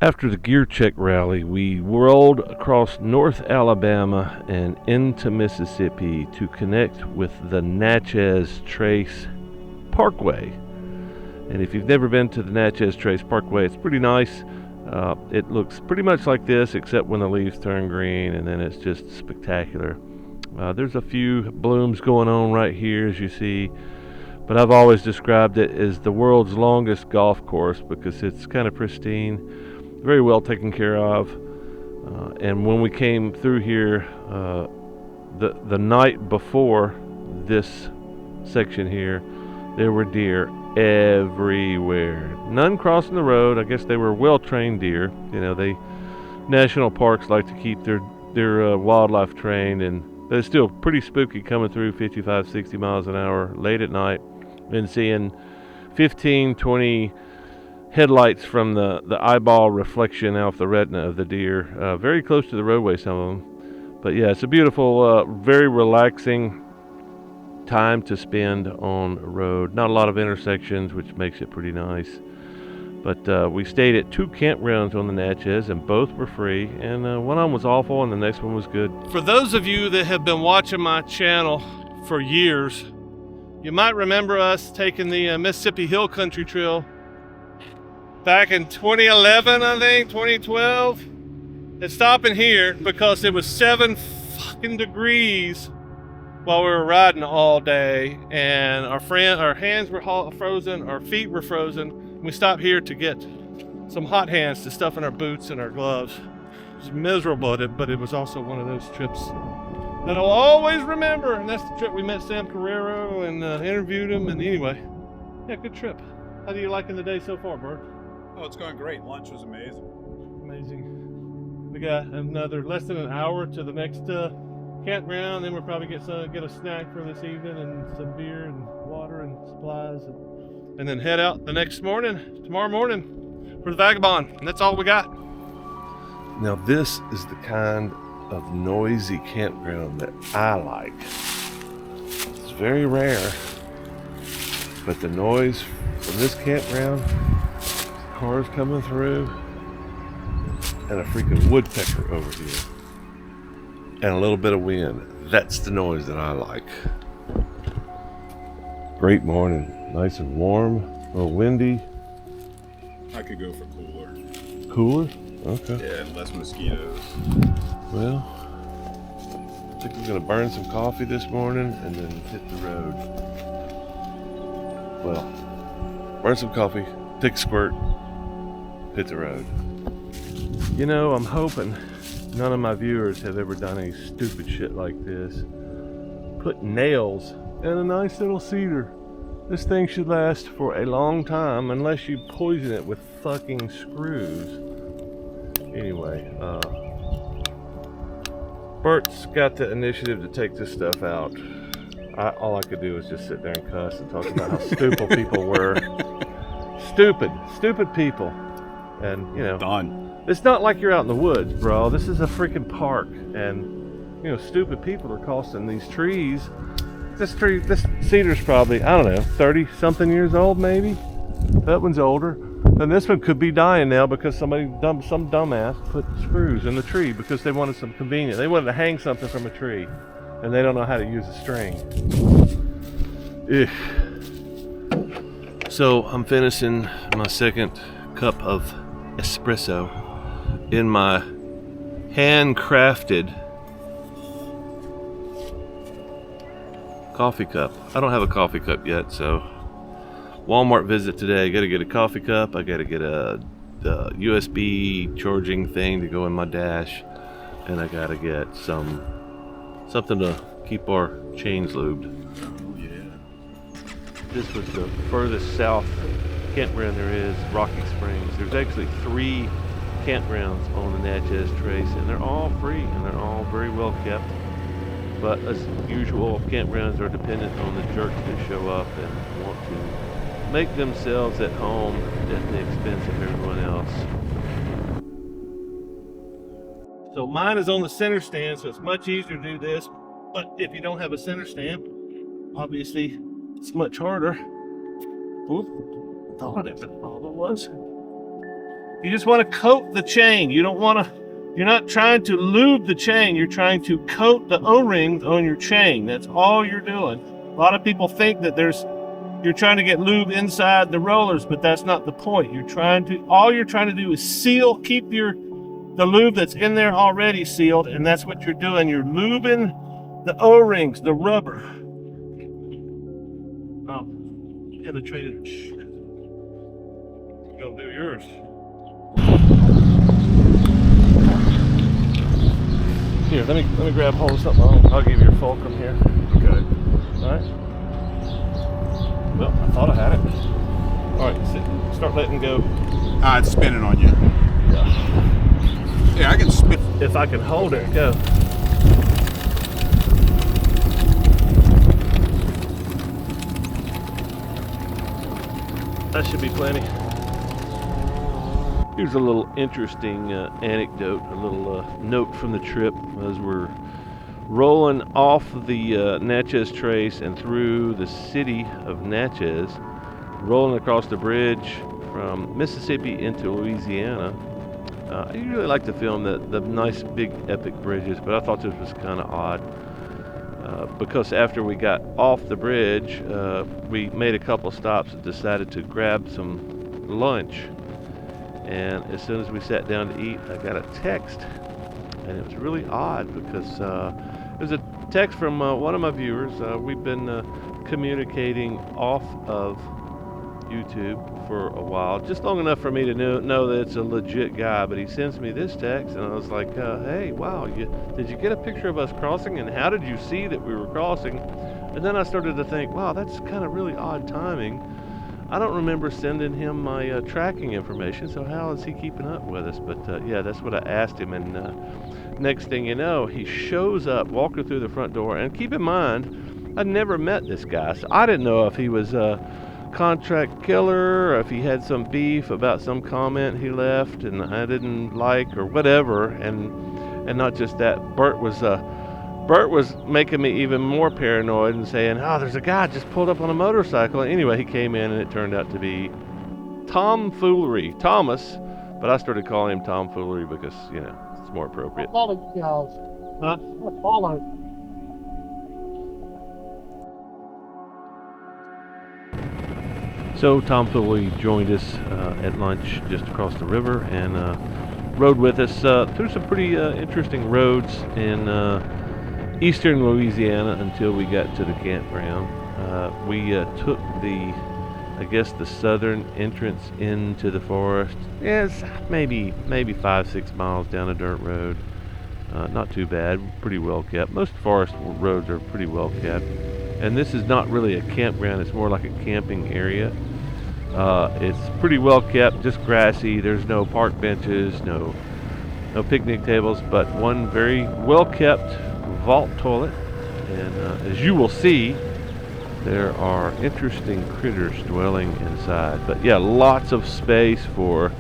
After the gear check rally, we rolled across North Alabama and into Mississippi to connect with the Natchez Trace Parkway. And if you've never been to the Natchez Trace Parkway, it's pretty nice. It looks pretty much like this, except when the leaves turn green, and then it's just spectacular. There's a few blooms going on right here, as you see, but I've always described it as the world's longest golf course because it's kind of pristine, very well taken care of. And when we came through here the night before this section here, there were deer everywhere. None crossing the road. I guess they were well-trained deer. You know, national parks like to keep their wildlife trained, but it's still pretty spooky coming through 55, 60 miles an hour late at night and seeing 15, 20 headlights from the eyeball reflection off the retina of the deer, very close to the roadway, some of them. But yeah, it's a beautiful, very relaxing time to spend on a road. Not a lot of intersections, which makes it pretty nice. But we stayed at 2 campgrounds on the Natchez, and both were free. And one of them was awful, and the next one was good. For those of you that have been watching my channel for years, you might remember us taking the Mississippi Hill Country Trail back in 2011, I think, 2012. And stopping here because it was 7 fucking degrees while we were riding all day, and our hands were frozen, our feet were frozen. We stopped here to get some hot hands to stuff in our boots and our gloves. It was miserable, but it was also one of those trips that I'll always remember. And that's the trip we met Sam Carrero and interviewed him. And anyway, yeah, good trip. How do you liking the day so far, Bert? Oh, it's going great. Lunch was amazing. Amazing. We got another less than an hour to the next campground. Then we'll probably get a snack for this evening and some beer and water and supplies, and then head out tomorrow morning for the Vagabond. And that's all we got. Now this is the kind of noisy campground that I like. It's very rare, but the noise from this campground, cars coming through, and a freaking woodpecker over here, and a little bit of wind. That's the noise that I like. Great morning. Nice and warm, a little windy. I could go for cooler. Cooler? Okay. Yeah, and less mosquitoes. Well, I think we're gonna burn some coffee this morning and then hit the road. Well, burn some coffee, take a squirt, hit the road. You know, I'm hoping none of my viewers have ever done any stupid shit like this. Put nails in a nice little cedar. This thing should last for a long time unless you poison it with fucking screws. Anyway, Bert's got the initiative to take this stuff out. All I could do was just sit there and cuss and talk about how stupid people were. Stupid people. And, you know, Done. It's not like you're out in the woods, bro. This is a freaking park. And, you know, stupid people are costing these trees. This cedar's probably, I don't know, 30-something years old, maybe? That one's older. And this one could be dying now because some dumbass put screws in the tree because they wanted some convenience. They wanted to hang something from a tree, and they don't know how to use a string. Ugh. So I'm finishing my second cup of espresso in my handcrafted coffee cup. I don't have a coffee cup yet, so Walmart visit today. I gotta get a coffee cup. I gotta get a USB charging thing to go in my dash, and I gotta get something to keep our chains lubed. Oh, yeah. This was the furthest south campground there is, Rocky Springs. There's actually 3 campgrounds on the Natchez Trace, and they're all free, and they're all very well kept. But as usual, campgrounds are dependent on the jerks that show up and want to make themselves at home at the expense of everyone else. So mine is on the center stand, so it's much easier to do this. But if you don't have a center stand, obviously it's much harder. Oop, thought it was. You just want to coat the chain. You're not trying to lube the chain. You're trying to coat the O-rings on your chain. That's all you're doing. A lot of people think that you're trying to get lube inside the rollers, but that's not the point. All you're trying to do is seal, keep the lube that's in there already sealed, and that's what you're doing. You're lubing the O-rings, the rubber. Oh, penetrated. Go do yours. Here, let me grab hold of something. I'll give you your fulcrum here. Okay. All right. Well, I thought I had it. All right, start letting go. It's spinning on you. Yeah, I can spin. If I can hold it, go. That should be plenty. Here's a little interesting anecdote, a little note from the trip as we're rolling off the Natchez Trace and through the city of Natchez, rolling across the bridge from Mississippi into Louisiana. I usually like to film the nice big epic bridges, but I thought this was kind of odd because after we got off the bridge, we made a couple stops and decided to grab some lunch. And as soon as we sat down to eat, I got a text, and it was really odd because it was a text from one of my viewers. We've been communicating off of YouTube for a while, just long enough for me to know that it's a legit guy, but he sends me this text, and I was like, hey, wow, did you get a picture of us crossing, and how did you see that we were crossing? And then I started to think, wow, that's kind of really odd timing. I don't remember sending him my tracking information, so how is he keeping up with us? But yeah, that's what I asked him, and next thing you know, he shows up walking through the front door. And keep in mind, I'd never met this guy, so I didn't know if he was a contract killer or if he had some beef about some comment he left and I didn't like or whatever. And not just that, Bert was making me even more paranoid and saying, oh, there's a guy just pulled up on a motorcycle. Anyway, he came in and it turned out to be Tomfoolery, Thomas, but I started calling him Tomfoolery because, you know, it's more appropriate. Follow you guys. Huh? Follow. So Tomfoolery joined us at lunch just across the river and rode with us through some pretty interesting roads in eastern Louisiana until we got to the campground. We took the southern entrance into the forest. Yes, maybe 5-6 miles down a dirt road. Not too bad, pretty well kept. Most forest roads are pretty well kept. And this is not really a campground, it's more like a camping area. It's pretty well kept, just grassy. There's no park benches, no picnic tables, but one very well kept vault toilet. And as you will see, there are interesting critters dwelling inside. But yeah, lots of space for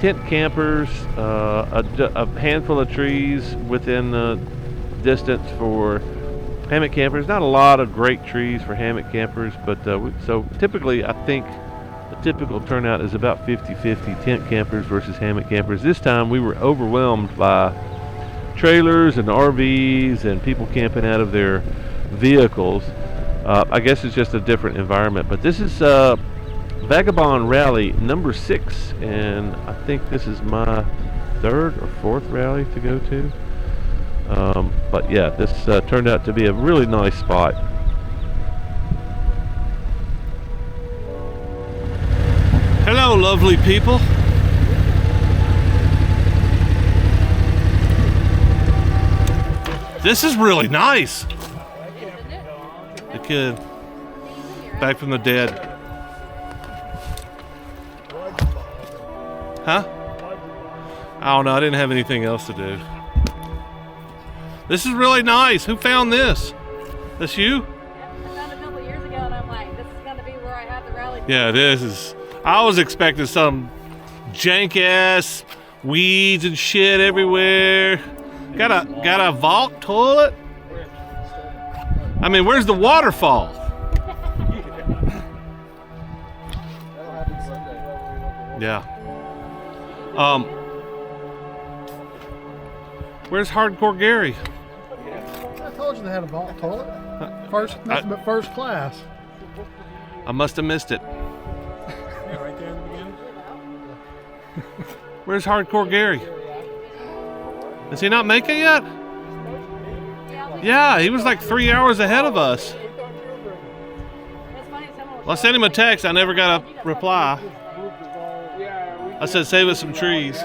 tent campers, a handful of trees within distance for hammock campers. Not a lot of great trees for hammock campers, but so typically I think the typical turnout is about 50-50 tent campers versus hammock campers. This time we were overwhelmed by trailers and RVs and people camping out of their vehicles. I guess it's just a different environment, but this is Vagabond Rally number 6, and I think this is my 3rd or 4th rally to go to. But yeah, this turned out to be a really nice spot. Hello, lovely people. This is really nice. The kid back from the dead. Huh? I don't know. I didn't have anything else to do. This is really nice. Who found this? This you? Yeah, I found it a couple years ago, and I'm like, this is going to be where I have the rally. Yeah, this is. I was expecting some jank ass weeds and shit everywhere. Got a vault toilet? I mean, where's the waterfall? Yeah. Where's Hardcore Gary? I told you they had a vault toilet. Nothing but first class. I must have missed it. Right there in the beginning. Where's Hardcore Gary? Does he not make it yet? Yeah, he was like 3 hours ahead of us. Well, I sent him a text. I never got a reply. I said, save us some trees.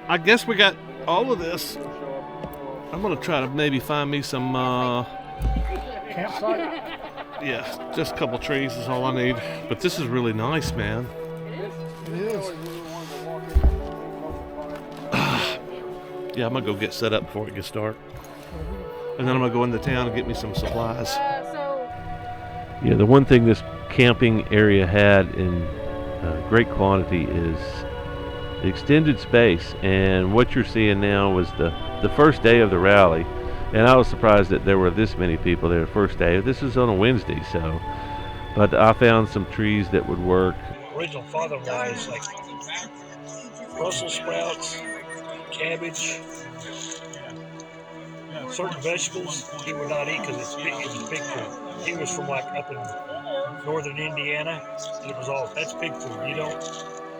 I guess we got all of this. I'm gonna try to maybe find me some Campsite? yeah, just a couple trees is all I need. But this is really nice, man. It is. Yeah, I'm gonna go get set up before it gets dark. And then I'm gonna go into town and get me some supplies. Yeah, the one thing this camping area had in great quantity is extended space, and what you're seeing now was the first day of the rally, and I was surprised that there were this many people there the first day. This is on a Wednesday, so, but I found some trees that would work. Original father-in-law is like Brussels sprouts, cabbage, certain vegetables he would not eat because it was big food. He was from like up in northern Indiana, and it was all, that's big food.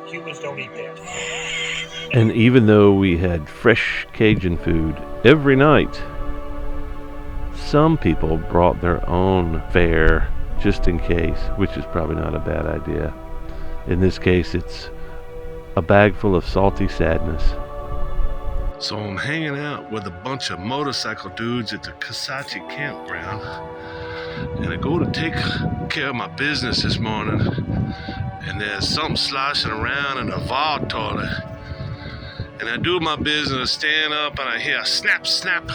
Humans don't eat that. And even though we had fresh Cajun food every night, some people brought their own fare just in case, which is probably not a bad idea. In this case, it's a bag full of salty sadness. So I'm hanging out with a bunch of motorcycle dudes at the Casachi Campground, and I go to take care of my business this morning, and there's something sloshing around in the vault toilet. And I do my business, stand up, and I hear a snap, snap,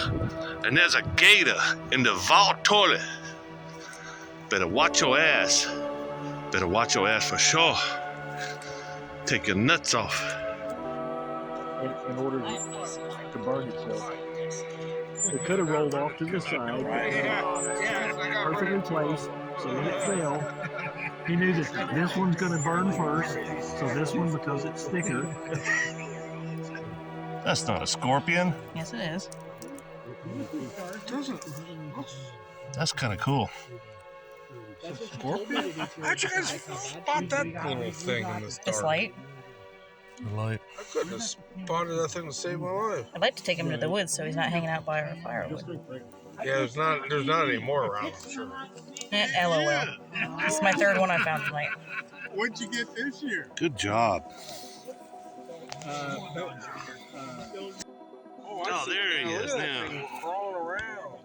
and there's a gator in the vault toilet. Better watch your ass. Better watch your ass for sure. Take your nuts off. In order to burn itself. It could have rolled off to the side, perfectly placed, so when it fell, he knew that this one's going to burn first, so this one, because it's thicker. That's not a scorpion. Yes, it is. That's kind of cool. Scorpion? How'd you guys spot that little thing in this dark? It's light. The light. I couldn't have spotted that thing to save my life. I'd like to take him to the woods so he's not hanging out by our firewood. Yeah, there's not any more around, I'm sure. LOL. This is my third one I found tonight. What'd you get this year? Good job. Oh, there he is now. Crawling around.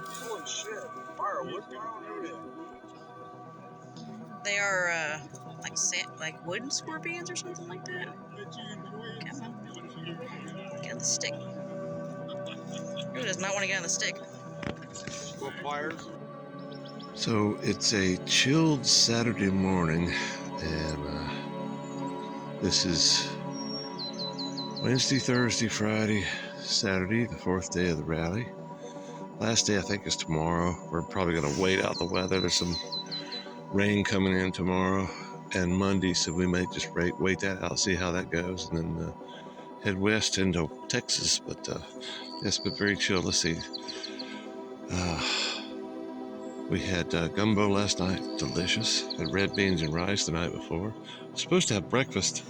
Holy shit. Firewood crawling over. They are like wooden scorpions or something like that. Come on. Get on the stick. Who does not want to get on the stick? Pliers. So it's a chilled Saturday morning, and this is Wednesday, Thursday, Friday, Saturday, the fourth day of the rally. Last day I think is tomorrow. We're probably going to wait out the weather. There's some rain coming in tomorrow and Monday, so we may just wait that out, see how that goes, and then head west into Texas. But it's been very chill. Let's see. We had gumbo last night, delicious. Had red beans and rice the night before. Supposed to have breakfast,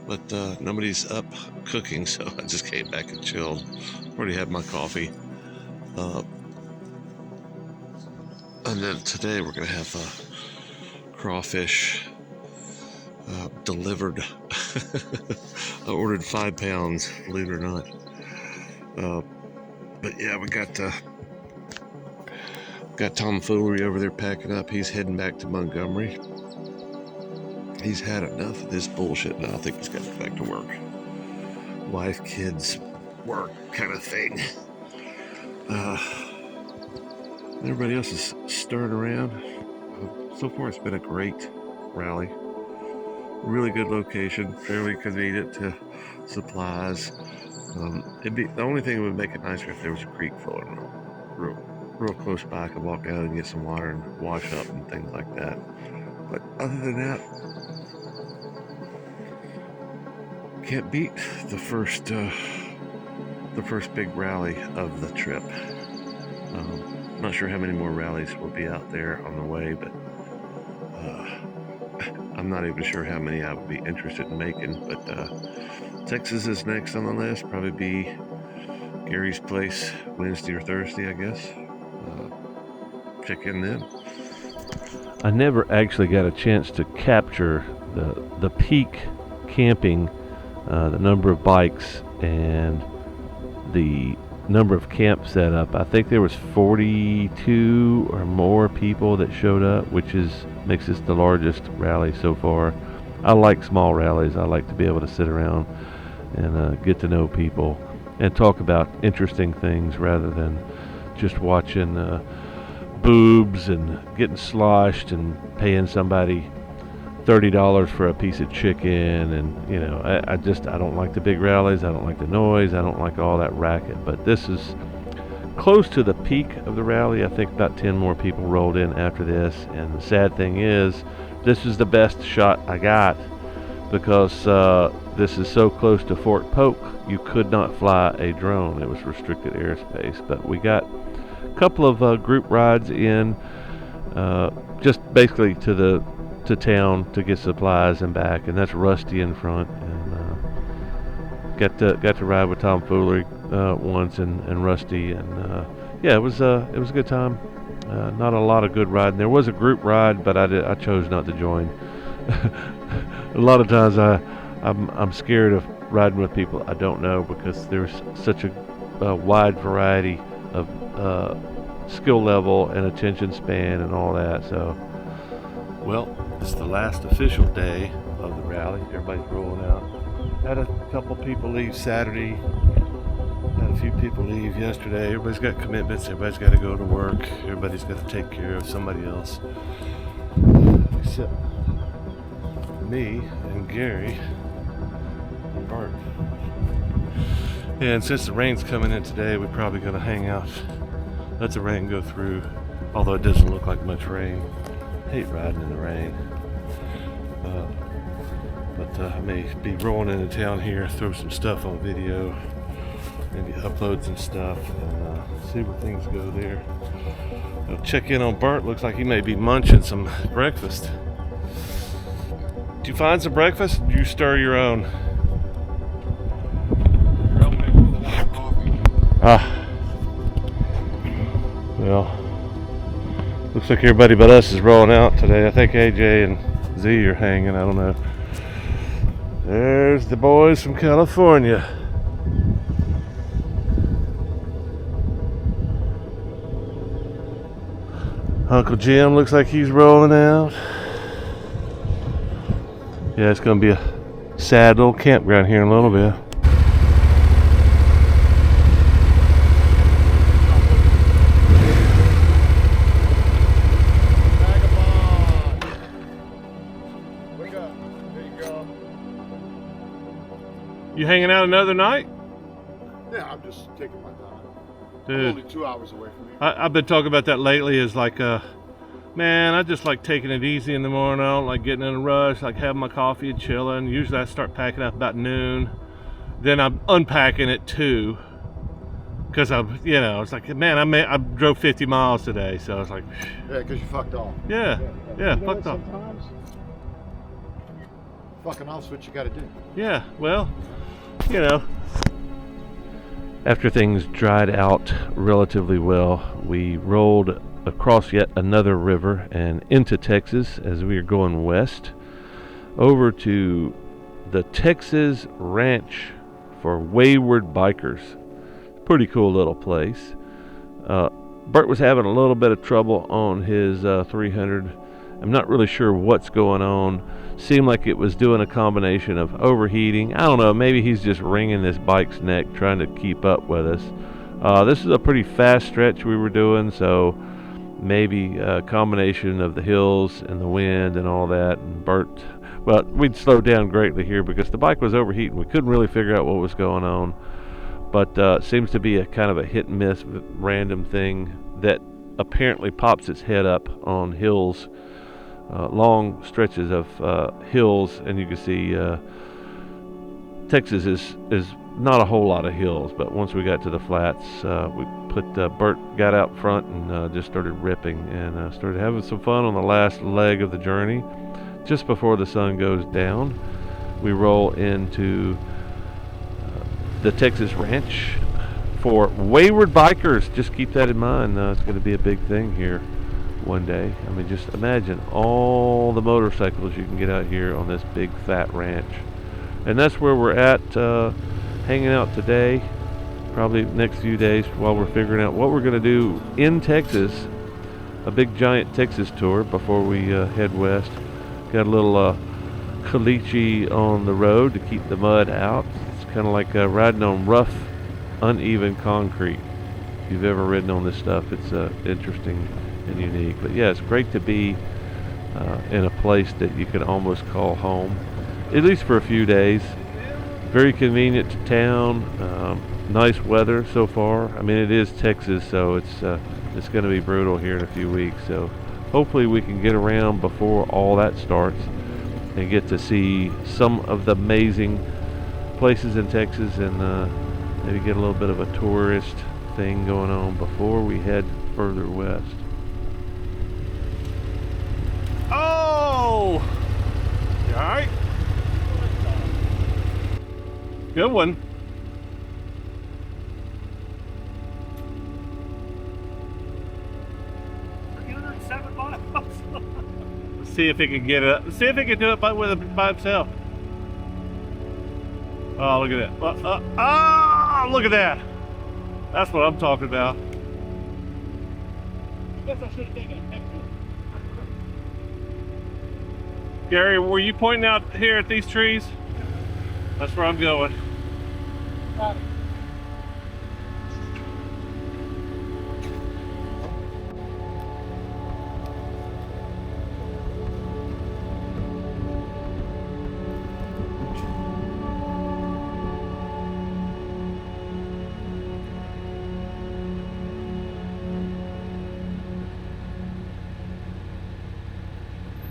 but nobody's up cooking, so I just came back and chilled. Already had my coffee. And then today we're gonna have crawfish delivered. I ordered 5 pounds, believe it or not. But yeah, we got tomfoolery over there packing up. He's heading back to Montgomery. He's had enough of this bullshit now. I think he's got to go back to work. Wife, kids, work kind of thing. Everybody else is stirring around. So far it's been a great rally. Really good location, fairly convenient to supplies. The only thing that would make it nicer if there was a creek flowing real close by. I could walk out and get some water and wash up and things like that. But other than that, Can't beat the first big rally of the trip. Not sure how many more rallies will be out there on the way, but I'm not even sure how many I would be interested in making. But Texas is next on the list. Probably be Gary's place Wednesday or Thursday, I guess. Check in then. I never actually got a chance to capture the peak camping, the number of bikes and the number of camp set up. I think there was 42 or more people that showed up, which makes this the largest rally so far. I like small rallies. I like to be able to sit around and get to know people and talk about interesting things rather than just watching boobs and getting sloshed and paying somebody $30 for a piece of chicken. And I don't like the big rallies. I don't like the noise. I don't like all that racket. But this is close to the peak of the rally. I think about 10 more people rolled in after this, and the sad thing is this is the best shot I got because this is so close to Fort Polk you could not fly a drone. It was restricted airspace. But we got a couple of group rides in, just basically to town to get supplies and back, and that's Rusty in front. And got to ride with Tom Foolery once and Rusty, and yeah, it was a good time. Not a lot of good riding. There was a group ride, but I chose not to join. A lot of times I'm scared of riding with people I don't know because there's such a wide variety of skill level and attention span and all that. So, well, it's the last official day of the rally. Everybody's rolling out. Had a couple people leave Saturday. Had a few people leave yesterday. Everybody's got commitments. Everybody's got to go to work. Everybody's got to take care of somebody else. Except me and Gary and Bart. And since the rain's coming in today, we're probably going to hang out. Let the rain go through. Although it doesn't look like much rain. I hate riding in the rain. But I may be rolling into town here, throw some stuff on video, maybe upload some stuff, and see where things go there. I'll check in on Bart. Looks like he may be munching some breakfast. Did you find some breakfast? Or did you stir your own? Well, looks like everybody but us is rolling out today. I think AJ and Z are hanging. I don't know. There's the boys from California. Uncle Jim looks like he's rolling out. Yeah, it's going to be a sad little campground here in a little bit. You hanging out another night? Yeah, I'm just taking my time. Dude, I'm only 2 hours away from here. I've been talking about that lately. Is like, man, I just like taking it easy in the morning. I don't like getting in a rush, like having my coffee and chilling. Usually I start packing up about noon. Then I'm unpacking at 2. Because it's like, man, I drove 50 miles today. So I was like, Yeah, because you fucked off. yeah, fucked off. Sometimes fucking off's what you got to do. Yeah, well, after things dried out relatively well, we rolled across yet another river and into Texas as we are going west over to the Texas Ranch for Wayward bikers. Pretty cool little place. Bert was having a little bit of trouble on his 300. I'm not really sure what's going on. Seemed like it was doing a combination of overheating. I don't know, maybe he's just wringing this bike's neck trying to keep up with us. This is a pretty fast stretch we were doing, so maybe a combination of the hills and the wind and all that. And Bert, well, we'd slowed down greatly here because the bike was overheating. We couldn't really figure out what was going on. But it seems to be a kind of a hit and miss random thing that apparently pops its head up on hills. Long stretches of hills, and you can see Texas is not a whole lot of hills, but once we got to the flats, we put Bert got out front and just started ripping and started having some fun on the last leg of the journey. Just before the sun goes down, we roll into the Texas Ranch for Wayward bikers. Just keep that in mind. It's going to be a big thing here one day. I mean, just imagine all the motorcycles you can get out here on this big fat ranch. And that's where we're at, hanging out today, probably next few days while we're figuring out what we're going to do in Texas. A big giant Texas tour before we head west. Got a little caliche on the road to keep the mud out. It's kind of like riding on rough, uneven concrete. If you've ever ridden on this stuff, it's interesting and unique. But yeah, it's great to be in a place that you can almost call home, at least for a few days. Very convenient to town. Nice weather so far. I mean, it is Texas, so it's going to be brutal here in a few weeks. So hopefully we can get around before all that starts and get to see some of the amazing places in Texas and maybe get a little bit of a tourist thing going on before we head further west. Oh! You alright? Good one. Let's see if he can get it. Let's see if he can do it by himself. Oh, look at that. Look at that. That's what I'm talking about. I guess I should have taken a picture. Gary, were you pointing out here at these trees? That's where I'm going. Got it.